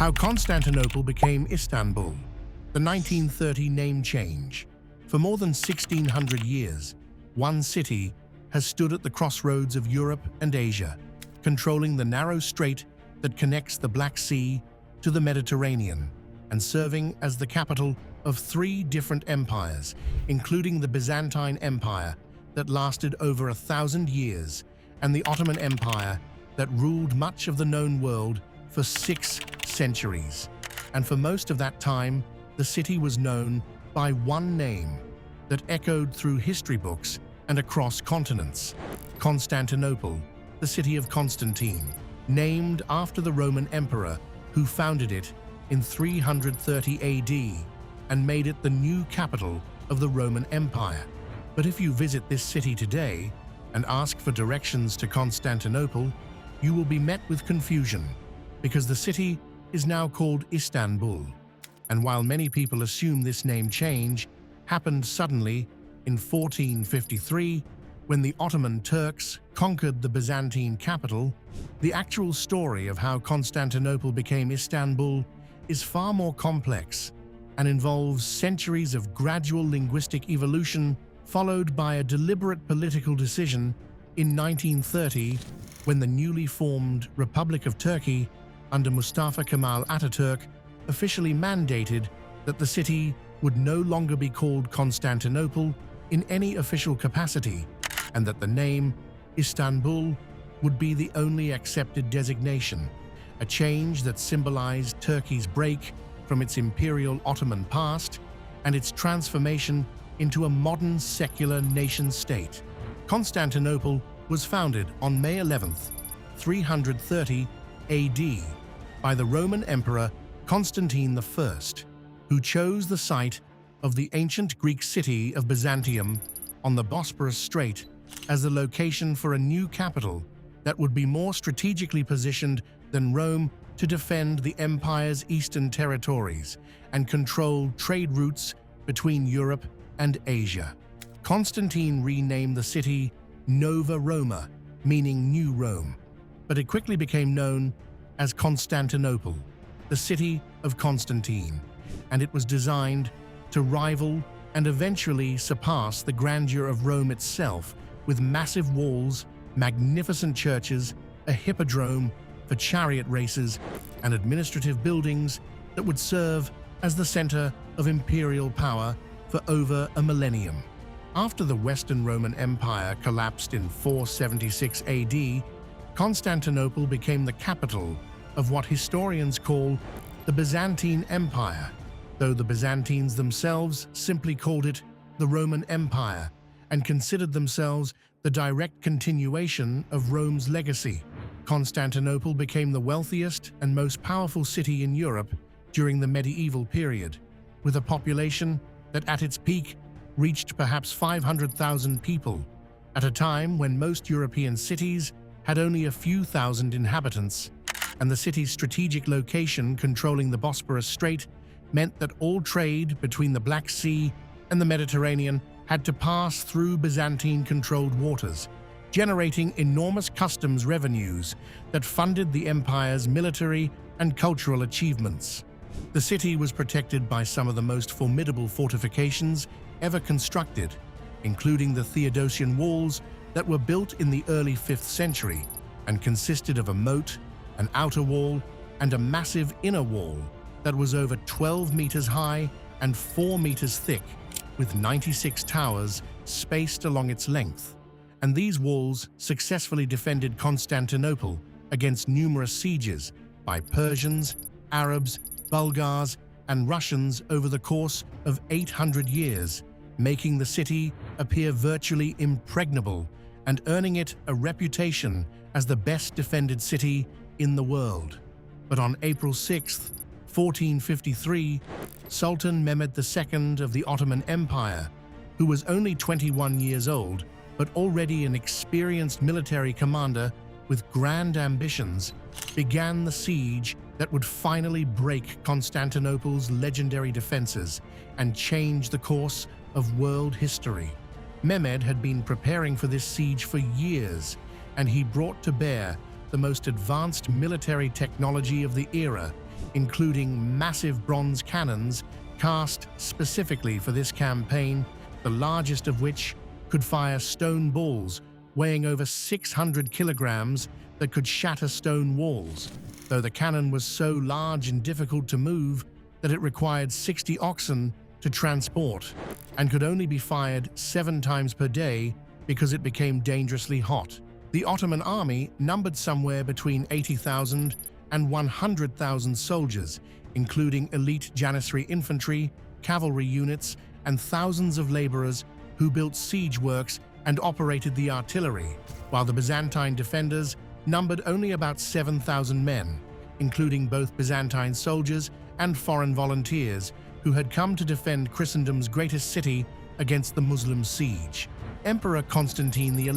How Constantinople became Istanbul. The 1930 name change. For more than 1600 years, one city has stood at the crossroads of Europe and Asia, controlling the narrow strait that connects the Black Sea to the Mediterranean, and serving as the capital of three different empires, including the Byzantine Empire that lasted over 1,000 years, and the Ottoman Empire that ruled much of the known world for 6 centuries. And for most of that time, the city was known by one name that echoed through history books and across continents: Constantinople, the city of Constantine, named after the Roman emperor who founded it in 330 AD and made it the new capital of the Roman Empire. But if you visit this city today and ask for directions to Constantinople, you will be met with confusion, because the city is now called Istanbul. And while many people assume this name change happened suddenly in 1453, when the Ottoman Turks conquered the Byzantine capital, the actual story of how Constantinople became Istanbul is far more complex and involves centuries of gradual linguistic evolution followed by a deliberate political decision in 1930, when the newly formed Republic of Turkey under Mustafa Kemal Atatürk officially mandated that the city would no longer be called Constantinople in any official capacity, and that the name Istanbul would be the only accepted designation, a change that symbolized Turkey's break from its imperial Ottoman past and its transformation into a modern secular nation-state. Constantinople was founded on May 11th, 330 AD, by the Roman Emperor Constantine I, who chose the site of the ancient Greek city of Byzantium on the Bosporus Strait as the location for a new capital that would be more strategically positioned than Rome to defend the empire's eastern territories and control trade routes between Europe and Asia. Constantine renamed the city Nova Roma, meaning New Rome, but it quickly became known as Constantinople, the city of Constantine, and it was designed to rival and eventually surpass the grandeur of Rome itself, with massive walls, magnificent churches, a hippodrome for chariot races, and administrative buildings that would serve as the center of imperial power for over a millennium. After the Western Roman Empire collapsed in 476 AD, Constantinople became the capital of what historians call the Byzantine Empire, though the Byzantines themselves simply called it the Roman Empire and considered themselves the direct continuation of Rome's legacy. Constantinople became the wealthiest and most powerful city in Europe during the medieval period, with a population that at its peak reached perhaps 500,000 people, at a time when most European cities had only a few thousand inhabitants, and the city's strategic location controlling the Bosporus Strait meant that all trade between the Black Sea and the Mediterranean had to pass through Byzantine-controlled waters, generating enormous customs revenues that funded the empire's military and cultural achievements. The city was protected by some of the most formidable fortifications ever constructed, including the Theodosian walls that were built in the early 5th century and consisted of a moat, an outer wall, and a massive inner wall that was over 12 meters high and 4 meters thick, with 96 towers spaced along its length. And these walls successfully defended Constantinople against numerous sieges by Persians, Arabs, Bulgars, and Russians over the course of 800 years, making the city appear virtually impregnable and earning it a reputation as the best defended city in the world. But on April 6, 1453, Sultan Mehmed II of the Ottoman Empire, who was only 21 years old but already an experienced military commander with grand ambitions, began the siege that would finally break Constantinople's legendary defenses and change the course of world history. Mehmed had been preparing for this siege for years, and he brought to bear the most advanced military technology of the era, including massive bronze cannons cast specifically for this campaign, the largest of which could fire stone balls weighing over 600 kilograms that could shatter stone walls, though the cannon was so large and difficult to move that it required 60 oxen to transport and could only be fired 7 times per day because it became dangerously hot. The Ottoman army numbered somewhere between 80,000 and 100,000 soldiers, including elite Janissary infantry, cavalry units, and thousands of laborers who built siege works and operated the artillery, while the Byzantine defenders numbered only about 7,000 men, including both Byzantine soldiers and foreign volunteers who had come to defend Christendom's greatest city against the Muslim siege. Emperor Constantine XI,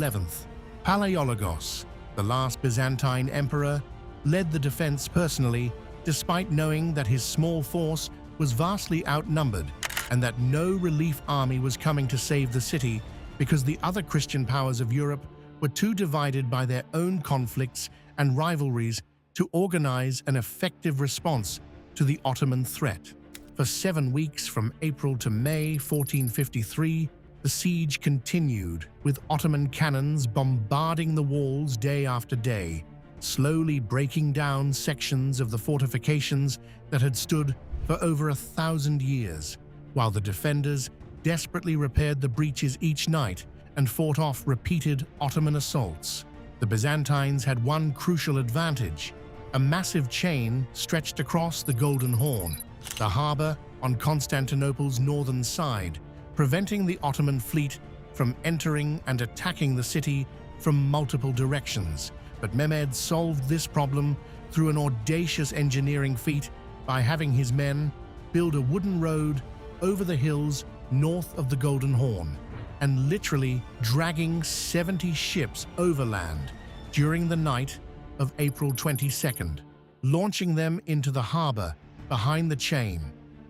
Palaiologos, the last Byzantine emperor, led the defense personally, despite knowing that his small force was vastly outnumbered and that no relief army was coming to save the city because the other Christian powers of Europe were too divided by their own conflicts and rivalries to organize an effective response to the Ottoman threat. For 7 weeks from April to May 1453, the siege continued, with Ottoman cannons bombarding the walls day after day, slowly breaking down sections of the fortifications that had stood for over 1,000 years, while the defenders desperately repaired the breaches each night and fought off repeated Ottoman assaults. The Byzantines had one crucial advantage: a massive chain stretched across the Golden Horn, the harbor on Constantinople's northern side, preventing the Ottoman fleet from entering and attacking the city from multiple directions. But Mehmed solved this problem through an audacious engineering feat by having his men build a wooden road over the hills north of the Golden Horn and literally dragging 70 ships overland during the night of April 22nd, launching them into the harbor behind the chain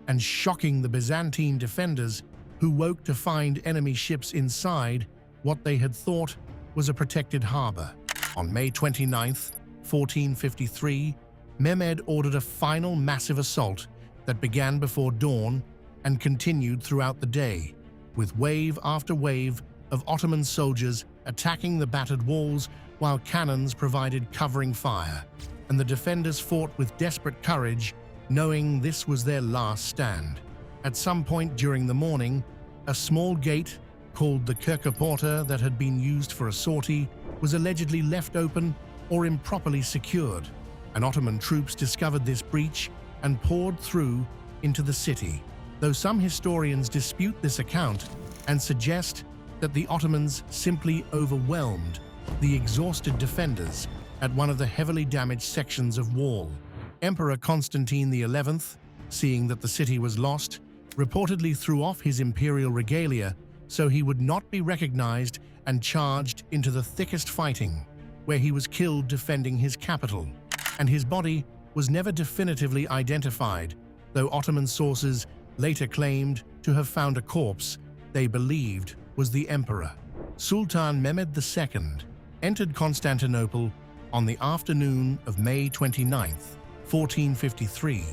and shocking the Byzantine defenders, who woke to find enemy ships inside what they had thought was a protected harbor. On May 29, 1453, Mehmed ordered a final massive assault that began before dawn and continued throughout the day, with wave after wave of Ottoman soldiers attacking the battered walls while cannons provided covering fire, and the defenders fought with desperate courage, knowing this was their last stand. At some point during the morning, a small gate, called the Kerkeporta, that had been used for a sortie, was allegedly left open or improperly secured, and Ottoman troops discovered this breach and poured through into the city, though some historians dispute this account and suggest that the Ottomans simply overwhelmed the exhausted defenders at one of the heavily damaged sections of wall. Emperor Constantine XI, seeing that the city was lost, reportedly threw off his imperial regalia so he would not be recognized and charged into the thickest fighting, where he was killed defending his capital, and his body was never definitively identified, though Ottoman sources later claimed to have found a corpse they believed was the emperor. Sultan Mehmed II entered Constantinople on the afternoon of May 29, 1453,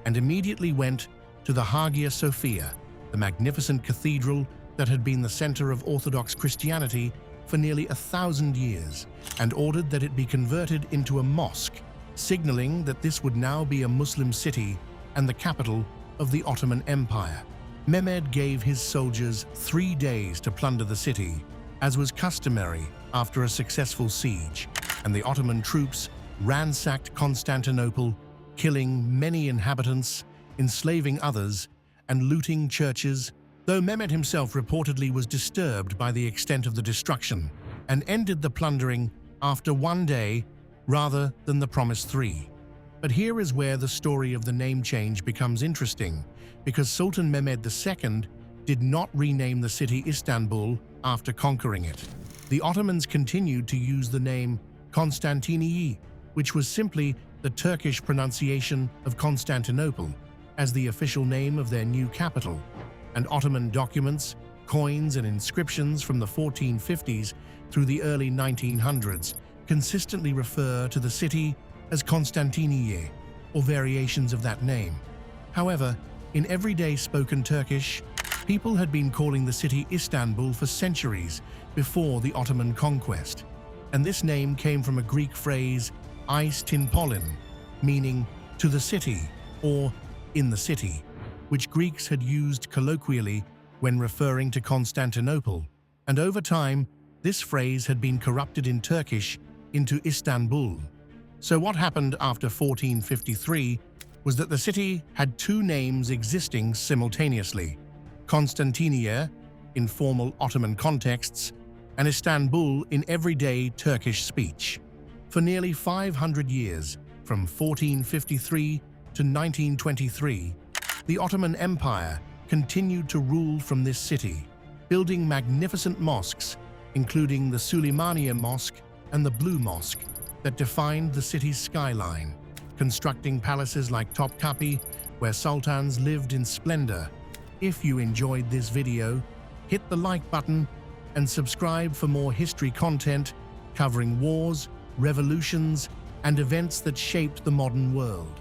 and immediately went to the Hagia Sophia, the magnificent cathedral that had been the center of Orthodox Christianity for nearly 1,000 years, and ordered that it be converted into a mosque, signaling that this would now be a Muslim city and the capital of the Ottoman Empire. Mehmed gave his soldiers 3 days to plunder the city, as was customary after a successful siege, and the Ottoman troops ransacked Constantinople, killing many inhabitants, enslaving others, and looting churches, though Mehmed himself reportedly was disturbed by the extent of the destruction and ended the plundering after 1 day rather than the promised 3. But here is where the story of the name change becomes interesting, because Sultan Mehmed II did not rename the city Istanbul after conquering it. The Ottomans continued to use the name Constantiniye, which was simply the Turkish pronunciation of Constantinople, as the official name of their new capital, and Ottoman documents, coins, and inscriptions from the 1450s through the early 1900s consistently refer to the city as Constantiniye, or variations of that name. However, in everyday spoken Turkish, people had been calling the city Istanbul for centuries before the Ottoman conquest, and this name came from a Greek phrase, Istanbul, meaning to the city or in the city, which Greeks had used colloquially when referring to Constantinople, and over time, this phrase had been corrupted in Turkish into Istanbul. So what happened after 1453 was that the city had two names existing simultaneously: Constantinople in formal Ottoman contexts and Istanbul in everyday Turkish speech. For nearly 500 years, from 1453 to 1923, the Ottoman Empire continued to rule from this city, building magnificent mosques, including the Süleymaniye Mosque and the Blue Mosque, that defined the city's skyline, constructing palaces like Topkapi, where sultans lived in splendor. If you enjoyed this video, hit the like button and subscribe for more history content covering wars, revolutions, and events that shaped the modern world.